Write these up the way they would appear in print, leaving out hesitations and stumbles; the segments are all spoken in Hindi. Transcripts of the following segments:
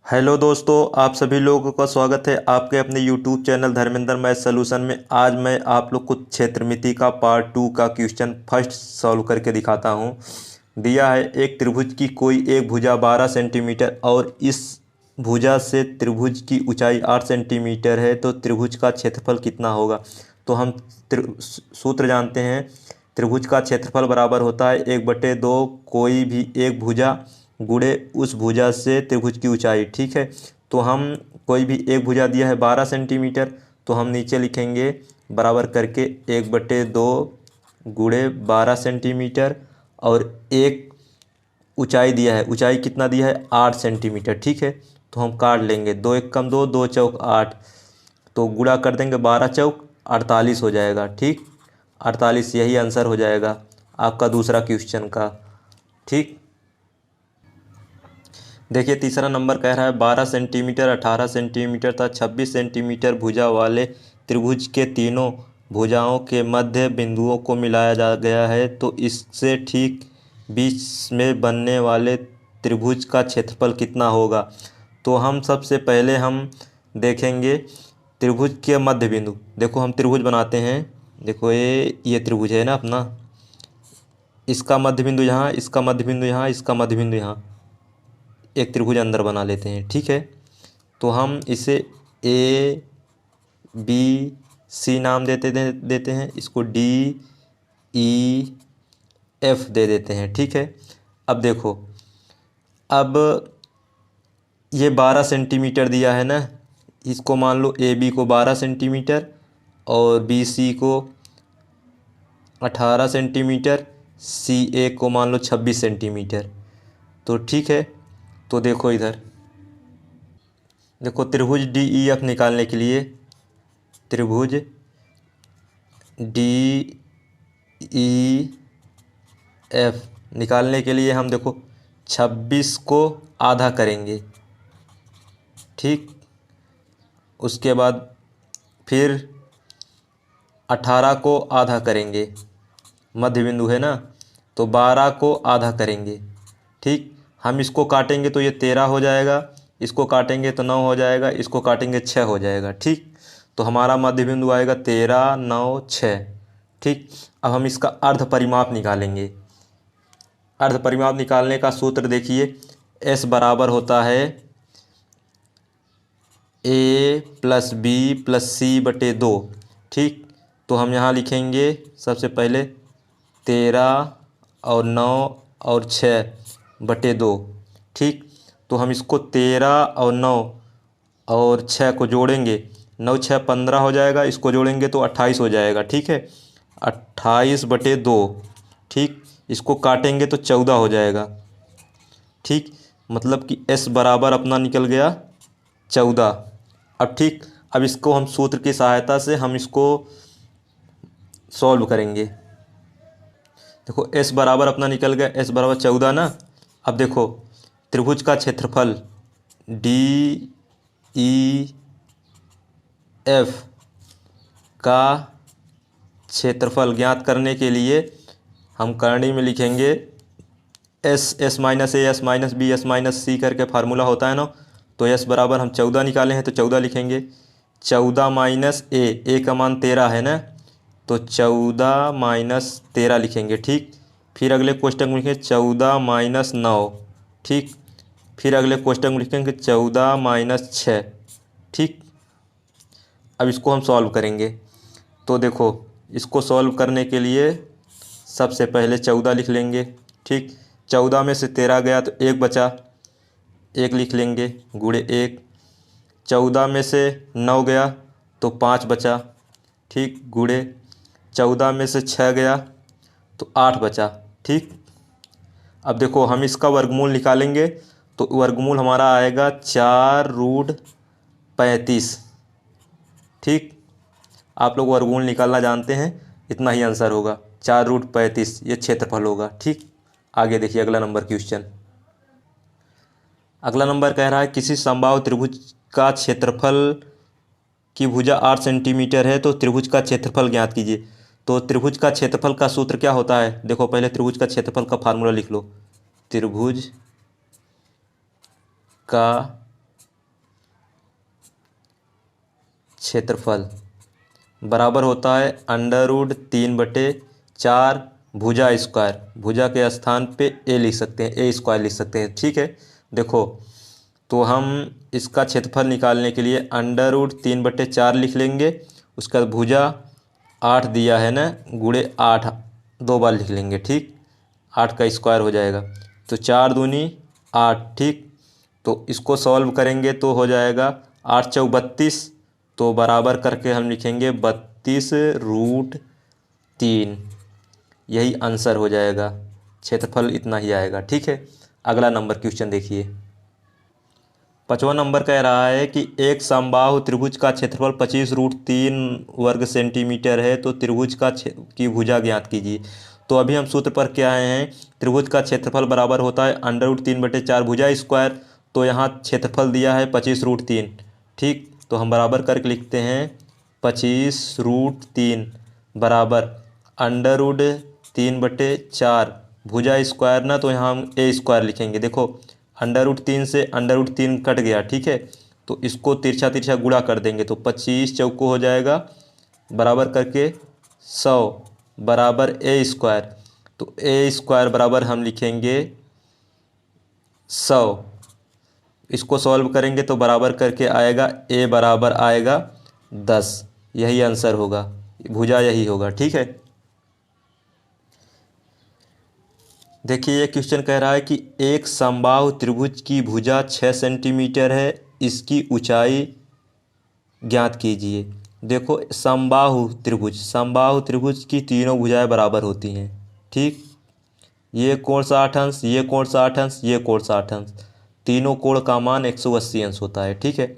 हेलो दोस्तों, आप सभी लोगों का स्वागत है आपके अपने YouTube channel Dharmendra math solution में। आज मैं आप लोग को क्षेत्रमिति का पार्ट 2 का क्वेश्चन फर्स्ट सॉल्व करके दिखाता हूं। दिया है एक त्रिभुज की कोई एक भुजा 12 सेंटीमीटर और इस भुजा से त्रिभुज की ऊंचाई 8 सेंटीमीटर है, तो त्रिभुज का क्षेत्रफल कितना होगा। तो हम सूत्र जानते हैं। त्रिभुज का क्षेत्रफल बराबर होता है 1/2 कोई भी एक भुजा गुणे उस भुजा से त्रिभुज की ऊंचाई। ठीक है, तो हम कोई भी एक भुजा दिया है 12 सेंटीमीटर, तो हम नीचे लिखेंगे बराबर करके 1/2 गुणे 12 सेंटीमीटर और एक ऊंचाई दिया है। ऊंचाई कितना दिया है 8 सेंटीमीटर। ठीक है, तो हम काट लेंगे 2 1 कम 2, 2 चौक 8, तो गुणा कर देंगे 12 चौक 48 हो जाएगा। ठीक, 48 यही आंसर हो जाएगा आपका दूसरा क्वेश्चन का। ठीक, देखिए तीसरा नंबर कह रहा है 12 सेंटीमीटर 18 सेंटीमीटर तथा 26 सेंटीमीटर भुजा वाले त्रिभुज के तीनों भुजाओं के मध्य बिंदुओं को मिलाया जा गया है, तो इससे ठीक बीच में बनने वाले त्रिभुज का क्षेत्रफल कितना होगा। तो हम सबसे पहले हम देखेंगे त्रिभुज के मध्य बिंदु। देखो हम त्रिभुज बनाते हैं। देखो ये त्रिभुज है ना अपना, इसका मध्य बिंदु यहाँ, इसका मध्य बिंदु यहाँ, इसका मध्य बिंदु यहाँ, एक त्रिभुज अंदर बना लेते हैं। ठीक है, तो हम इसे ए बी सी नाम देते हैं, इसको डी ई एफ दे देते हैं। ठीक है, अब देखो, अब ये 12 सेंटीमीटर दिया है ना, इसको मान लो ए बी को 12 सेंटीमीटर और बी सी को 18 सेंटीमीटर, सी ए को मान लो 26 सेंटीमीटर। तो ठीक है, तो देखो इधर देखो त्रिभुज डी ई एफ निकालने के लिए, त्रिभुज डी ई एफ निकालने के लिए हम देखो 26 को आधा करेंगे। ठीक, उसके बाद फिर 18 को आधा करेंगे, मध्य बिंदु है ना, तो 12 को आधा करेंगे। ठीक, हम इसको काटेंगे तो ये 13 हो जाएगा, इसको काटेंगे तो 9 हो जाएगा, इसको काटेंगे 6 हो जाएगा। ठीक, तो हमारा मध्य बिंदु आएगा 13 9 6। ठीक, अब हम इसका अर्ध परिमाप निकालेंगे। अर्ध परिमाप निकालने का सूत्र देखिए, एस बराबर होता है ए प्लस बी प्लस सी बटे 2। ठीक, तो हम यहाँ लिखेंगे सबसे पहले 13 और 9 और 6/2। ठीक, तो हम इसको 13 और 9 और 6 को जोड़ेंगे, 9 6 15 हो जाएगा, इसको जोड़ेंगे तो 28 हो जाएगा। ठीक है, 28/2। ठीक, इसको काटेंगे तो 14 हो जाएगा। ठीक, मतलब कि एस बराबर अपना निकल गया 14। अब ठीक, अब इसको हम सूत्र की सहायता से हम इसको सॉल्व करेंगे। देखो एस बराबर अपना निकल गया, एस बराबर 14 ना। अब देखो त्रिभुज का क्षेत्रफल डी ई एफ का क्षेत्रफल ज्ञात करने के लिए हम करणी में लिखेंगे S minus A S minus B S minus C करके फार्मूला होता है ना। तो एस बराबर हम 14 निकाले हैं तो 14 लिखेंगे, 14 माइनस ए का मान 13 है ना, तो 14 माइनस 13 लिखेंगे। ठीक, फिर अगले कोष्टक में लिखेंगे 14 माइनस 9। ठीक, फिर अगले कोष्टक में लिखेंगे 14 माइनस 6। ठीक, अब इसको हम सॉल्व करेंगे। तो देखो इसको सॉल्व करने के लिए सबसे पहले 14 लिख लेंगे। ठीक, 14 में से 13 गया तो 1 बचा, 1 लिख लेंगे गुणे 1। 14 में से 9 गया तो 5 बचा। ठीक, गुणे 14 में से 6 गया तो 8 बचा। ठीक, अब देखो हम इसका वर्गमूल निकालेंगे तो वर्गमूल हमारा आएगा 4√35। ठीक, आप लोग वर्गमूल निकालना जानते हैं, इतना ही आंसर होगा 4√35, ये क्षेत्रफल होगा। ठीक, आगे देखिए अगला नंबर क्वेश्चन। अगला नंबर कह रहा है किसी समबाहु त्रिभुज का क्षेत्रफल की भुजा 8 सेंटीमीटर है, तो त्रिभुज का क्षेत्रफल ज्ञात कीजिए। तो त्रिभुज का क्षेत्रफल का सूत्र क्या होता है, देखो पहले त्रिभुज का क्षेत्रफल का फार्मूला लिख लो। त्रिभुज का क्षेत्रफल बराबर होता है √3/4 भुजा स्क्वायर। भुजा के स्थान पे ए लिख सकते हैं, ए स्क्वायर लिख सकते हैं। ठीक है, देखो तो हम इसका क्षेत्रफल निकालने के लिए √3/4 लिख लेंगे। उसका भुजा 8 दिया है ना, गुणे 8 दो बार लिख लेंगे। ठीक, 8 का स्क्वायर हो जाएगा तो 4 दूनी 8। ठीक, तो इसको सॉल्व करेंगे तो हो जाएगा 8 चौक 32, तो बराबर करके हम लिखेंगे 32√3। यही आंसर हो जाएगा, क्षेत्रफल इतना ही आएगा। ठीक है, अगला नंबर क्वेश्चन देखिए। 5वां नंबर कह रहा है कि एक समबाहु त्रिभुज का क्षेत्रफल 25√3 वर्ग सेंटीमीटर है, तो त्रिभुज की भुजा ज्ञात कीजिए। तो अभी हम सूत्र पर क्या आए हैं, त्रिभुज का क्षेत्रफल बराबर होता है √3/4 भुजा स्क्वायर। तो यहाँ क्षेत्रफल दिया है 25√3। ठीक, तो हम बराबर करके लिखते हैं 25√3 बराबर √3/4 भुजा स्क्वायर ना, तो यहाँ हम ए स्क्वायर लिखेंगे। देखो √3 से √3 कट गया। ठीक है, तो इसको तिरछा तिरछा गुणा कर देंगे तो 25 चौको हो जाएगा बराबर करके 100 बराबर ए स्क्वायर। तो ए स्क्वायर बराबर हम लिखेंगे 100। इसको सॉल्व करेंगे तो बराबर करके आएगा ए बराबर आएगा 10। यही आंसर होगा, भुजा यही होगा। ठीक है, देखिए ये क्वेश्चन कह रहा है कि एक समबाहु त्रिभुज की भुजा 6 सेंटीमीटर है, इसकी ऊंचाई ज्ञात कीजिए। देखो समबाहु त्रिभुज की तीनों भुजाएं बराबर होती हैं। ठीक, ये कोण 60 अंश, ये कोण 60 अंश, ये कोण 60 अंश, तीनों कोण का मान 180 अंश होता है। ठीक है,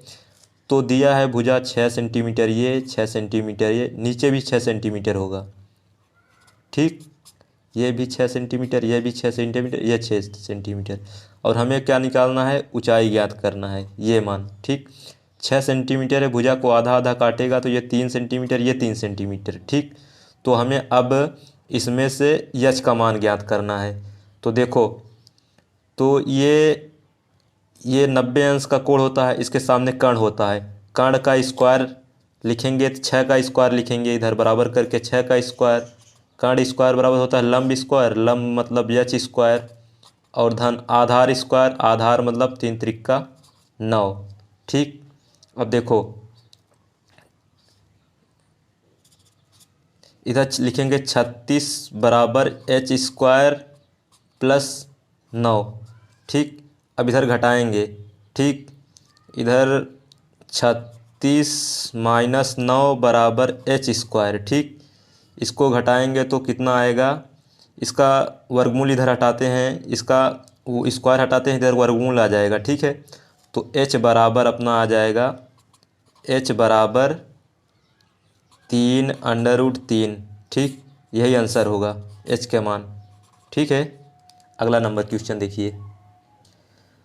तो दिया है भुजा 6 सेंटीमीटर, ये 6 सेंटीमीटर, ये नीचे भी 6 सेंटीमीटर होगा। ठीक, ये भी 6 सेंटीमीटर, ये भी 6 सेंटीमीटर, ये 6 सेंटीमीटर, और हमें क्या निकालना है, ऊंचाई ज्ञात करना है, ये मान। ठीक, 6 सेंटीमीटर है, भुजा को आधा आधा काटेगा तो ये 3 सेंटीमीटर, ये 3 सेंटीमीटर। ठीक, तो हमें अब इसमें से यच का मान ज्ञात करना है। तो देखो, तो ये 90 अंश का कोण होता है, इसके सामने कर्ण होता है, कर्ण का स्क्वायर लिखेंगे तो 6 का स्क्वायर लिखेंगे इधर बराबर करके 6 का स्क्वायर। कर्ण स्क्वायर बराबर होता है लंब स्क्वायर, लंब मतलब एच स्क्वायर, और धन आधार स्क्वायर, आधार मतलब 3 त्रिक 9। ठीक, अब देखो इधर लिखेंगे 36 बराबर एच स्क्वायर प्लस 9। ठीक, अब इधर घटाएंगे। ठीक, इधर 36 माइनस 9 बराबर एच स्क्वायर। ठीक, इसको घटाएंगे तो कितना आएगा, इसका वर्गमूल इधर हटाते हैं, इसका वो स्क्वायर हटाते हैं, इधर वर्गमूल आ जाएगा। ठीक है, तो एच बराबर अपना आ जाएगा, एच बराबर 3√3। ठीक, यही आंसर होगा एच के मान। ठीक है, अगला नंबर क्वेश्चन देखिए।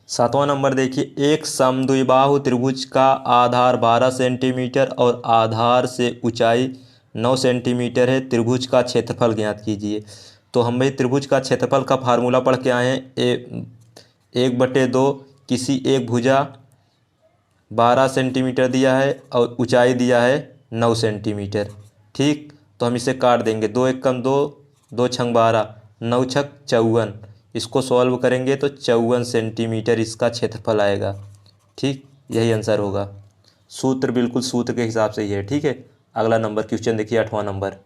7वां नंबर देखिए, एक समद्विबाहु त्रिभुज का आधार 12 सेंटीमीटर और आधार से ऊंचाई 9 सेंटीमीटर है, त्रिभुज का क्षेत्रफल ज्ञात कीजिए। तो हम भाई त्रिभुज का क्षेत्रफल का फार्मूला पढ़ के आए हैं। 1/2 किसी एक भुजा 12 सेंटीमीटर दिया है और ऊंचाई दिया है 9 सेंटीमीटर। ठीक, तो हम इसे काट देंगे, 2 एकम 2, 2 छंग 12, 9 छक 54। इसको सॉल्व करेंगे तो 54 सेंटीमीटर इसका क्षेत्रफल आएगा। ठीक, यही आंसर होगा, सूत्र बिल्कुल सूत्र के हिसाब से ही है। ठीक है, अगला नंबर क्वेश्चन देखिए। 8वां नंबर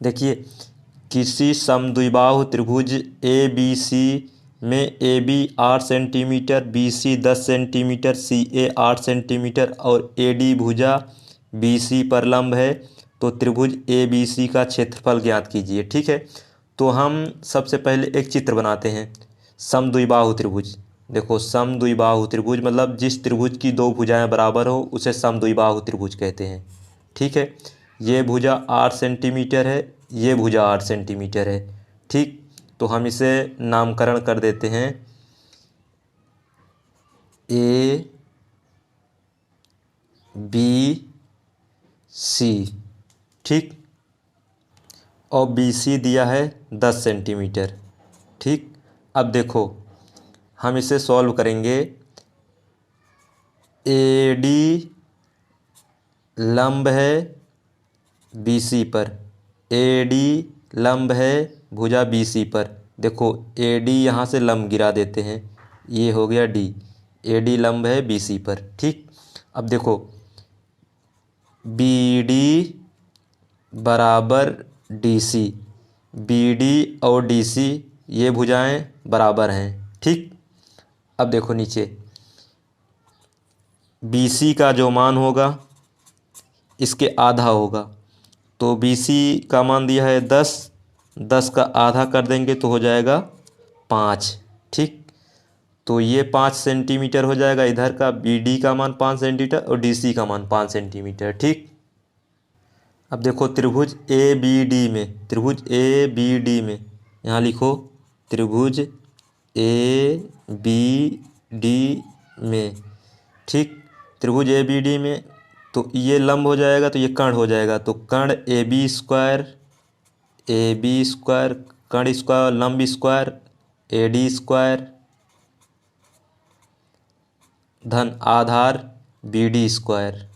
देखिए, किसी समद्विबाहु त्रिभुज ए बी सी में A B 8 centimetre, B C 10 centimetre, C A 8 centimetre और ए डी भुजा बी सी पर लंब है, तो त्रिभुज ए बी सी का क्षेत्रफल ज्ञात कीजिए। ठीक है, तो हम सबसे पहले एक चित्र बनाते हैं समद्विबाहु त्रिभुज। देखो समद्विबाहु त्रिभुज मतलब जिस त्रिभुज की दो भुजाएं बराबर हो उसे समद्विबाहु त्रिभुज कहते हैं। ठीक है, ये भुजा 8 सेंटीमीटर है, ये भुजा 8 सेंटीमीटर है। ठीक, तो हम इसे नामकरण कर देते हैं ए बी सी। ठीक, और बी सी दिया है 10 सेंटीमीटर। ठीक, अब देखो हम इसे सॉल्व करेंगे। ए डी लंब है BC पर, AD लंब है भुजा BC पर। देखो AD यहाँ से लंब गिरा देते हैं, ये हो गया D, AD लंब है BC पर। ठीक, अब देखो BD बराबर DC, BD और DC ये भुजाएं बराबर हैं। ठीक, अब देखो नीचे BC का जो मान होगा इसके आधा होगा, तो BC का मान दिया है 10, 10 का आधा कर देंगे तो हो जाएगा 5। ठीक, तो ये 5 सेंटीमीटर हो जाएगा। इधर का BD का मान 5 सेंटीमीटर और DC का मान 5 सेंटीमीटर। ठीक, अब देखो त्रिभुज ABD में, त्रिभुज ABD में यहाँ लिखो त्रिभुज ABD में। ठीक, त्रिभुज ABD में तो ये लंब हो जाएगा तो ये कर्ण हो जाएगा, तो कर्ण AB स्क्वायर, AB स्क्वायर, कर्ण स्क्वायर, लंब स्क्वायर AD स्क्वायर धन आधार BD स्क्वायर।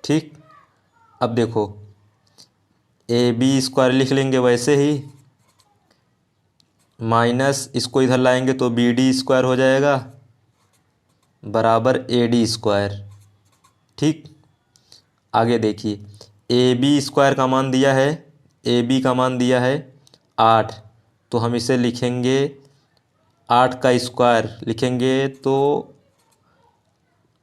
ठीक, अब देखो AB स्क्वायर लिख लेंगे वैसे ही, माइनस इसको इधर लाएंगे तो BD स्क्वायर हो जाएगा बराबर AD स्क्वायर। ठीक, आगे देखिए AB स्क्वायर का मान दिया है, AB का मान दिया है 8, तो हम इसे लिखेंगे 8 का स्क्वायर लिखेंगे तो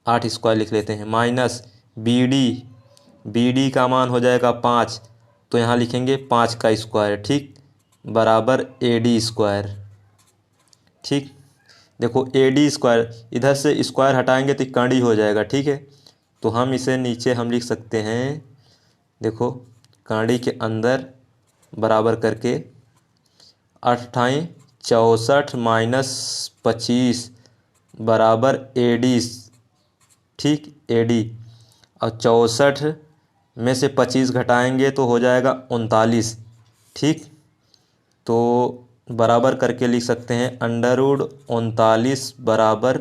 8 स्क्वायर लिख लेते हैं, माइनस BD का मान हो जाएगा 5, तो यहाँ लिखेंगे 5 का स्क्वायर। ठीक, बराबर AD स्क्वायर। ठीक, देखो AD स्क्वायर, इधर से स्क्वायर हटाएंगे तो कर्ण ही हो जाएगा। ठीक है, तो हम इसे नीचे हम लिख सकते हैं, देखो कर्ण के अंदर बराबर करके 8 64 माइनस 25 बराबर AD। ठीक, AD और 64 में से 25 घटाएंगे तो हो जाएगा 39। ठीक, तो बराबर करके लिख सकते हैं √39 बराबर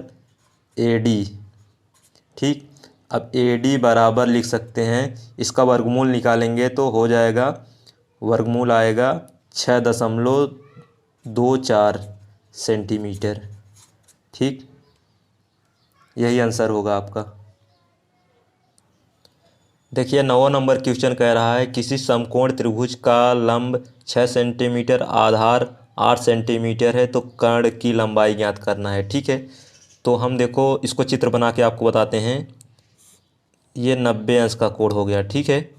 AD। ठीक, अब AD बराबर लिख सकते हैं, इसका वर्गमूल निकालेंगे तो हो जाएगा, वर्गमूल आएगा 6.24 सेंटीमीटर। ठीक, यही आंसर होगा आपका। देखिए 9वां नंबर क्वेश्चन कह रहा है किसी समकोण त्रिभुज का लंब 6 सेंटीमीटर, आधार 8 सेंटीमीटर है, तो कर्ण की लंबाई ज्ञात करना है। ठीक है, तो हम देखो इसको चित्र बना के आपको बताते हैं। ये 90 अंश का कोण हो गया। ठीक है,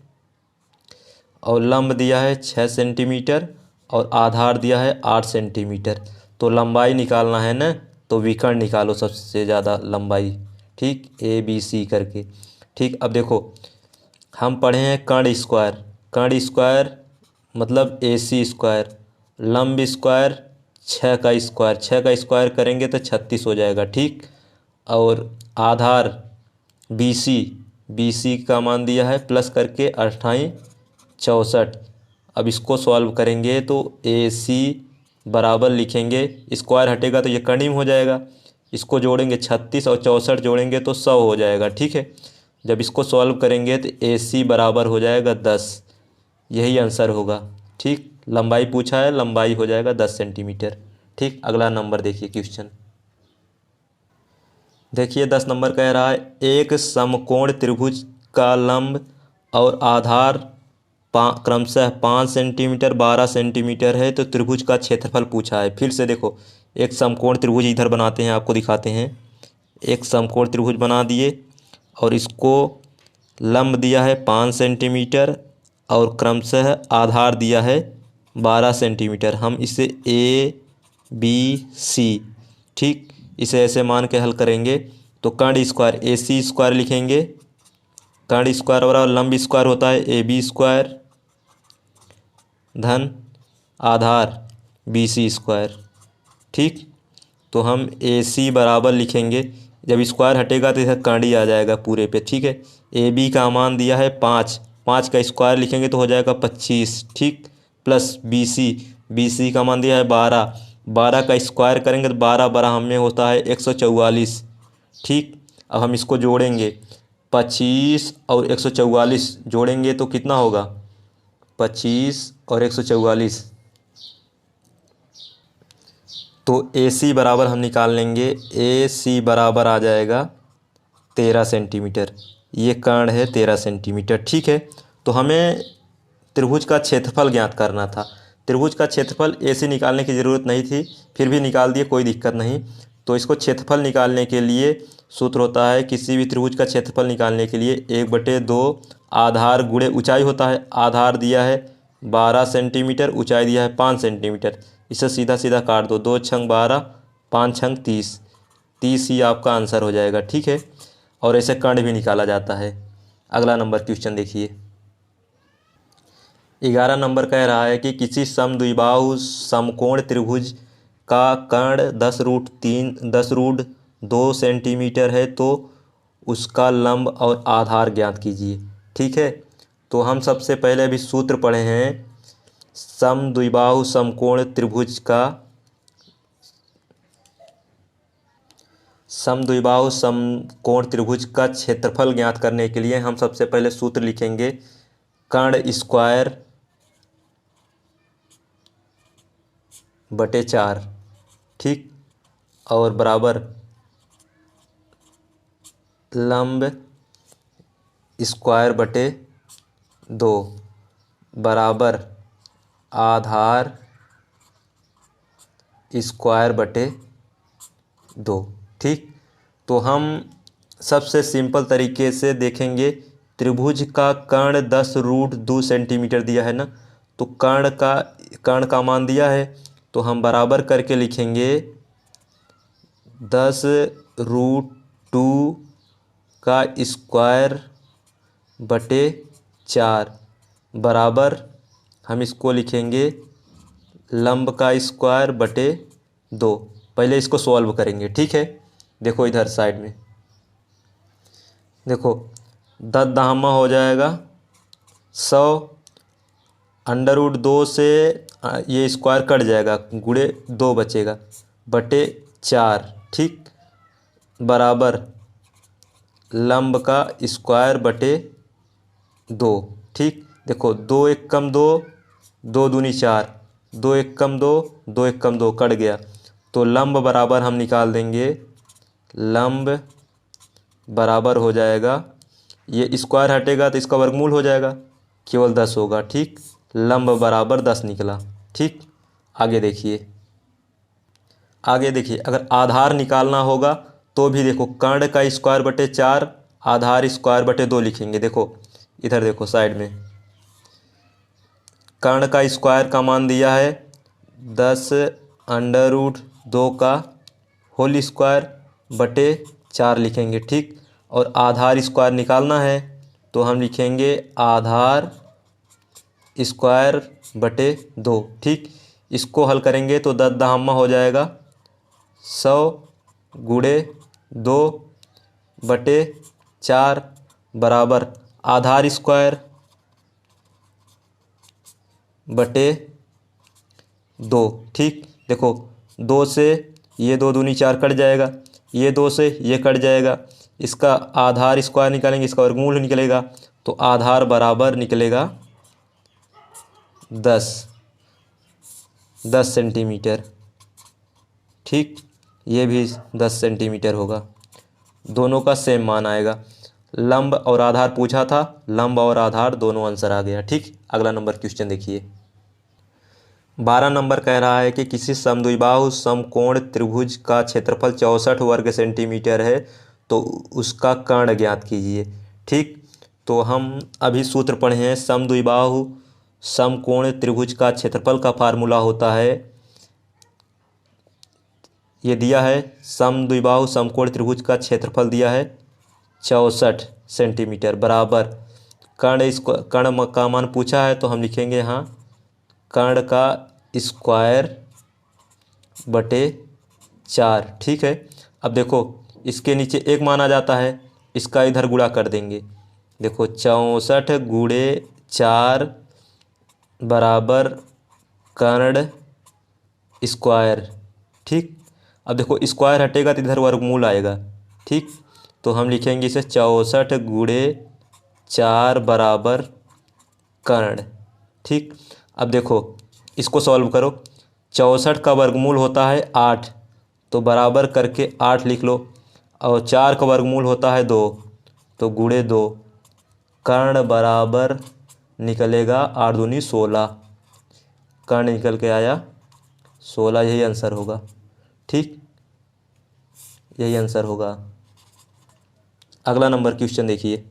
और लंब दिया है 6 सेंटीमीटर और आधार दिया है 8 सेंटीमीटर, तो लंबाई निकालना है ना, तो विकर्ण निकालो सबसे ज़्यादा लंबाई। ठीक, ABC करके। ठीक, अब देखो हम पढ़े हैं कर्ण स्क्वायर, कर्ण स्क्वायर मतलब AC स्क्वायर, लंब स्क्वायर 6 का स्क्वायर, 6 का स्क्वायर करेंगे तो 36 हो जाएगा। ठीक, और आधार BC का मान दिया है प्लस करके 28 64। अब इसको सॉल्व करेंगे तो AC बराबर लिखेंगे, स्क्वायर हटेगा तो ये कर्ण हो जाएगा, इसको जोड़ेंगे 36 और 64 जोड़ेंगे तो 100 हो जाएगा। ठीक है, जब इसको सॉल्व करेंगे तो AC बराबर हो जाएगा 10, यही आंसर होगा। ठीक, लंबाई पूछा है, लंबाई हो जाएगा 10 सेंटीमीटर। ठीक, अगला नंबर देखिए क्वेश्चन। देखिए 10 नंबर कह रहा है एक समकोण त्रिभुज का लंब और आधार क्रमशः 5 सेंटीमीटर 12 सेंटीमीटर है, तो त्रिभुज का क्षेत्रफल पूछा है। फिर से देखो एक समकोण त्रिभुज इधर बनाते हैं, आपको दिखाते हैं। एक समकोण त्रिभुज बना दिए और इसको लंब दिया है 5 सेंटीमीटर और क्रमशः आधार दिया है 12 सेंटीमीटर। हम इसे ABC, ठीक, इसे ऐसे मान के हल करेंगे तो कर्ण स्क्वायर AC स्क्वायर लिखेंगे, कर्ण स्क्वायर बराबर लंब स्क्वायर होता है AB स्क्वायर धन आधार BC स्क्वायर। ठीक, तो हम AC बराबर लिखेंगे, जब स्क्वायर हटेगा तो इधर कर्ण ही आ जाएगा पूरे पे। ठीक है, AB का मान दिया है 5, 5 का स्क्वायर लिखेंगे तो हो जाएगा 25। ठीक, प्लस BC का मान दिया है 12, 12 का स्क्वायर करेंगे तो 12 12 हमें होता है 144। ठीक, अब हम इसको जोड़ेंगे 25 और 144 जोड़ेंगे तो कितना होगा? 25 और 144। तो AC बराबर हम निकाल लेंगे। AC बराबर आ जाएगा 13 सेंटीमीटर। ये कर्ण है 13 सेंटीमीटर। ठीक है, तो हमें त्रिभुज का क्षेत्रफल ज्ञात करना था। त्रिभुज का क्षेत्रफल AC निकालने की ज़रूरत नहीं थी, फिर भी निकाल दिए, कोई दिक्कत नहीं। तो इसको क्षेत्रफल निकालने के लिए सूत्र होता है, किसी भी त्रिभुज का क्षेत्रफल निकालने के लिए 1/2 आधार गुणे ऊंचाई होता है। आधार दिया है 12 सेंटीमीटर, ऊंचाई दिया है 5 सेंटीमीटर। इसे सीधा सीधा काट दो, 2 छंग 12, 5 छंग 30, 30 ही आपका आंसर हो जाएगा। ठीक है, और ऐसे कर्ण भी निकाला जाता है। अगला नंबर क्वेश्चन देखिए। 11 नंबर कह रहा है कि किसी समद्विबाहु समकोण त्रिभुज का कर्ण 10√2 सेंटीमीटर है, तो उसका लंब और आधार ज्ञात कीजिए। ठीक है, तो हम सबसे पहले अभी सूत्र पढ़े हैं। समद्विबाहु समकोण त्रिभुज का समद्विबाहु समकोण त्रिभुज का क्षेत्रफल ज्ञात करने के लिए हम सबसे पहले सूत्र लिखेंगे, कर्ण स्क्वायर बटे 4। ठीक, और बराबर लंब स्क्वायर बटे 2 बराबर आधार स्क्वायर बटे 2। ठीक, तो हम सबसे सिंपल तरीके से देखेंगे। त्रिभुज का कर्ण 10√2 सेंटीमीटर दिया है ना, तो कर्ण का मान दिया है, तो हम बराबर करके लिखेंगे 10√2 का स्क्वायर बटे 4 बराबर हम इसको लिखेंगे लंब का स्क्वायर बटे 2। पहले इसको सॉल्व करेंगे। ठीक है, देखो इधर साइड में देखो, 10 दहामा हो जाएगा 100, √2 से ये स्क्वायर कट जाएगा, गुणे 2 बचेगा बटे 4। ठीक, बराबर लंब का स्क्वायर बटे 2। ठीक, देखो 2 1 कम 2, 2 दूनी 4, 2 1 कम 2, 2 1 कम 2, कट गया। तो लंब बराबर हम निकाल देंगे, लंब बराबर हो जाएगा, ये स्क्वायर हटेगा तो इसका वर्गमूल हो जाएगा, केवल 10 होगा। ठीक, लंब बराबर 10 निकला। ठीक, आगे देखिए। अगर आधार निकालना होगा तो भी देखो, कर्ण का स्क्वायर बटे 4 आधार स्क्वायर बटे 2 लिखेंगे। देखो इधर देखो साइड में, कर्ण का स्क्वायर का मान दिया है 10√2 का होल स्क्वायर बटे 4 लिखेंगे। ठीक, और आधार स्क्वायर निकालना है तो हम लिखेंगे आधार स्क्वायर बटे 2। ठीक, इसको हल करेंगे तो 10 दहामा हो जाएगा 100 गुणे 2 बटे 4 बराबर आधार स्क्वायर बटे 2। ठीक, देखो 2 से ये 2 दूनी 4 कट जाएगा, ये 2 से ये कट जाएगा, इसका आधार स्क्वायर निकालेंगे, इसका वर्गमूल निकलेगा, तो आधार बराबर निकलेगा 10 सेंटीमीटर। ठीक, ये भी 10 सेंटीमीटर होगा, दोनों का सेम मान आएगा। लंब और आधार पूछा था, लंब और आधार दोनों आंसर आ गया। ठीक, अगला नंबर क्वेश्चन देखिए। 12 नंबर कह रहा है कि किसी समद्विबाहु समकोण त्रिभुज का क्षेत्रफल 64 वर्ग सेंटीमीटर है, तो उसका कर्ण ज्ञात कीजिए। ठीक, तो हम अभी सूत्र पढ़े हैं, समद्विबाहु समकोण त्रिभुज का क्षेत्रफल का फार्मूला होता है, ये दिया है, समद्विबाहु समकोण त्रिभुज का क्षेत्रफल दिया है 64 सेंटीमीटर बराबर कर्ण का मान पूछा है, तो हम लिखेंगे यहाँ कर्ण का स्क्वायर बटे 4। ठीक है, अब देखो इसके नीचे एक मान आ जाता है, इसका इधर गुणा कर देंगे। देखो 64 गुणे 4 बराबर कर्ण स्क्वायर। ठीक, अब देखो स्क्वायर हटेगा तो इधर वर्गमूल आएगा। ठीक, तो हम लिखेंगे इसे 64 गुणे 4 बराबर कर्ण। ठीक, अब देखो इसको सॉल्व करो। 64 का वर्गमूल होता है 8, तो बराबर करके 8 लिख लो। और 4 का वर्गमूल होता है 2, तो गुणे 2। कर्ण बराबर निकलेगा 8 दूनी 16। कर्ण निकल के आया 16, यही आंसर होगा। ठीक, यही आंसर होगा। अगला नंबर क्वेश्चन देखिए।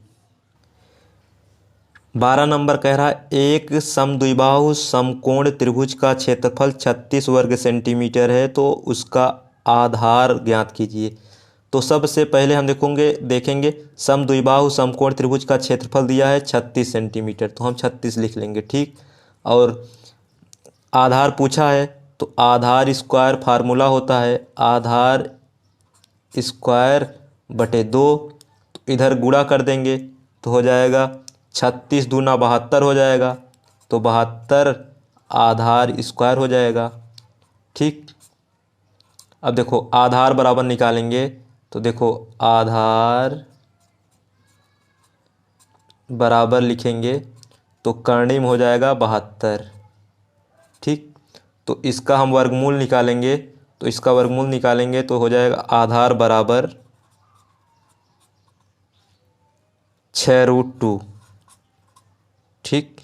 12 नंबर कह रहा है एक समद्विबाहु समकोण त्रिभुज का क्षेत्रफल 36 वर्ग सेंटीमीटर है, तो उसका आधार ज्ञात कीजिए। तो सबसे पहले हम देखेंगे समद्विबाहु समकोण त्रिभुज का क्षेत्रफल दिया है 36 सेंटीमीटर, तो हम 36 लिख लेंगे। ठीक, और आधार पूछा है, तो आधार स्क्वायर फार्मूला होता है आधार स्क्वायर बटे 2। तो इधर गुणा कर देंगे तो हो जाएगा 36 दूना 72 हो जाएगा, तो 72 आधार स्क्वायर हो जाएगा। ठीक, अब देखो आधार बराबर निकालेंगे, तो देखो आधार बराबर लिखेंगे तो कर्णिम हो जाएगा 72। ठीक, तो इसका हम वर्गमूल निकालेंगे, तो इसका वर्गमूल निकालेंगे तो हो जाएगा आधार बराबर 6√2। ठीक,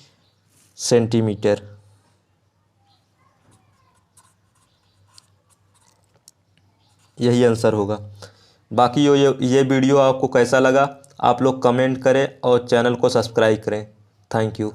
सेंटीमीटर। यही आंसर होगा। बाकी ये वीडियो आपको कैसा लगा आप लोग कमेंट करें और चैनल को सब्सक्राइब करें। Thank you.